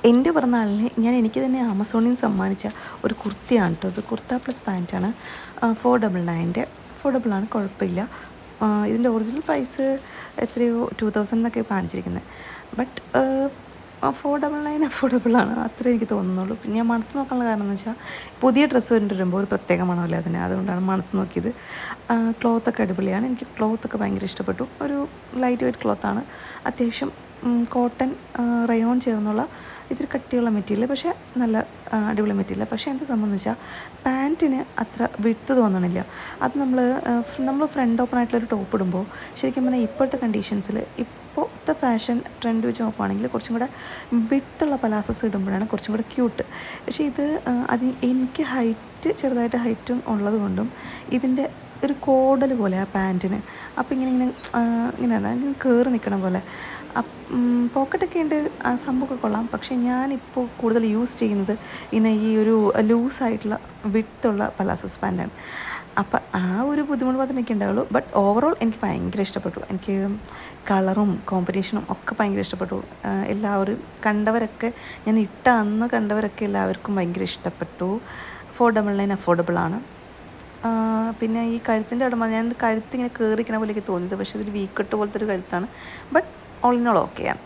എൻ്റെ പിറന്നാളിന് എനിക്ക് തന്നെ ആമസോണിൽ നിന്ന് സമ്മാനിച്ച ഒരു കുർത്തിയാണ് കേട്ടോ. അത് കുർത്ത പ്ലസ് പാൻറ്റാണ്. 499 അഫോർഡബിളാണ്, കുഴപ്പമില്ല. ഇതിൻ്റെ ഒറിജിനൽ പ്രൈസ് എത്രയോ 2000 എന്നൊക്കെ കാണിച്ചിരിക്കുന്നത്. ബട്ട് 499 അഫോർഡബിളാണ്, അത്രേ എനിക്ക് തോന്നുന്നുള്ളൂ. പിന്നെ ഞാൻ മണത്ത് നോക്കാനുള്ള കാരണം എന്ന് വെച്ചാൽ പുതിയ ഡ്രസ്സ് വരുമ്പോൾ ഒരു പ്രത്യേക മണമല്ലേ അതിന്, അതുകൊണ്ടാണ് മണത്ത് നോക്കിയത്. ക്ലോത്തൊക്കെ അടിപൊളിയാണ്, എനിക്ക് ക്ലോത്തൊക്കെ ഭയങ്കര ഇഷ്ടപ്പെട്ടു. ഒരു ലൈറ്റ് വെയ്റ്റ് ക്ലോത്താണ്, അത്യാവശ്യം കോട്ടൺ റയോൺ ചേർന്നുള്ള ഇത്തിരി കട്ടിയുള്ള മെറ്റീരിയൽ, പക്ഷേ നല്ല അടിപൊളി മെറ്റീരിയൽ. പക്ഷേ എന്ത് സംബന്ധിച്ചാൽ പാൻറ്റിന് അത്ര വിട്ത് തോന്നണില്ല. അത് നമ്മൾ ഫ്രണ്ട് ഓപ്പൺ ആയിട്ടുള്ളൊരു ടോപ്പ് ഇടുമ്പോൾ ശരിക്കും പറഞ്ഞാൽ ഇപ്പോഴത്തെ കണ്ടീഷൻസിൽ ഇപ്പോഴത്തെ ഫാഷൻ ട്രെൻഡ് വെച്ച് നോക്കുകയാണെങ്കിൽ കുറച്ചും കൂടെ വിട്ടുള്ള പലാസസ് ഇടുമ്പോഴാണ് കുറച്ചും കൂടെ ക്യൂട്ട്. പക്ഷേ ഇത് എനിക്ക് ചെറുതായിട്ട് ഹൈറ്റും ഉള്ളത് കൊണ്ടും ഇതിൻ്റെ ഒരു കോഡൽ പോലെ ആ പാൻറ്റിന്. അപ്പോൾ ഇങ്ങനെ കയറി നിൽക്കണ പോലെ. പോക്കറ്റൊക്കെ ഉണ്ട്, സംഭവമൊക്കെ കൊള്ളാം. പക്ഷേ ഞാനിപ്പോൾ കൂടുതൽ യൂസ് ചെയ്യുന്നത് ഈ ഒരു ലൂസായിട്ടുള്ള വിട്ടുള്ള പലാസോസ് പാൻറ്റാണ്. അപ്പം ആ ഒരു ബുദ്ധിമുട്ട് മാത്രമേ എനിക്ക് ഉണ്ടാവുള്ളൂ. ബട്ട് ഓവറോൾ എനിക്ക് ഭയങ്കര ഇഷ്ടപ്പെട്ടു. എനിക്ക് കളറും കോമ്പിനേഷനും ഒക്കെ ഭയങ്കര ഇഷ്ടപ്പെട്ടു. എല്ലാവരും ഞാൻ ഇട്ട അന്ന് കണ്ടവരൊക്കെ എല്ലാവർക്കും ഭയങ്കര ഇഷ്ടപ്പെട്ടു. 499 അഫോർഡബിളാണ്. പിന്നെ ഈ കഴുത്തിൻ്റെ അവിടെ ഞാൻ കഴുത്തിങ്ങനെ കയറിക്കണ പോലെയൊക്കെ തോന്നിയത്, പക്ഷേ ഇതൊരു വീക്കട്ട് പോലത്തെ ഒരു കഴുത്താണ്. ബട്ട് ഓൾ ഇൻ ഓൾ ഓക്കെയാണ്.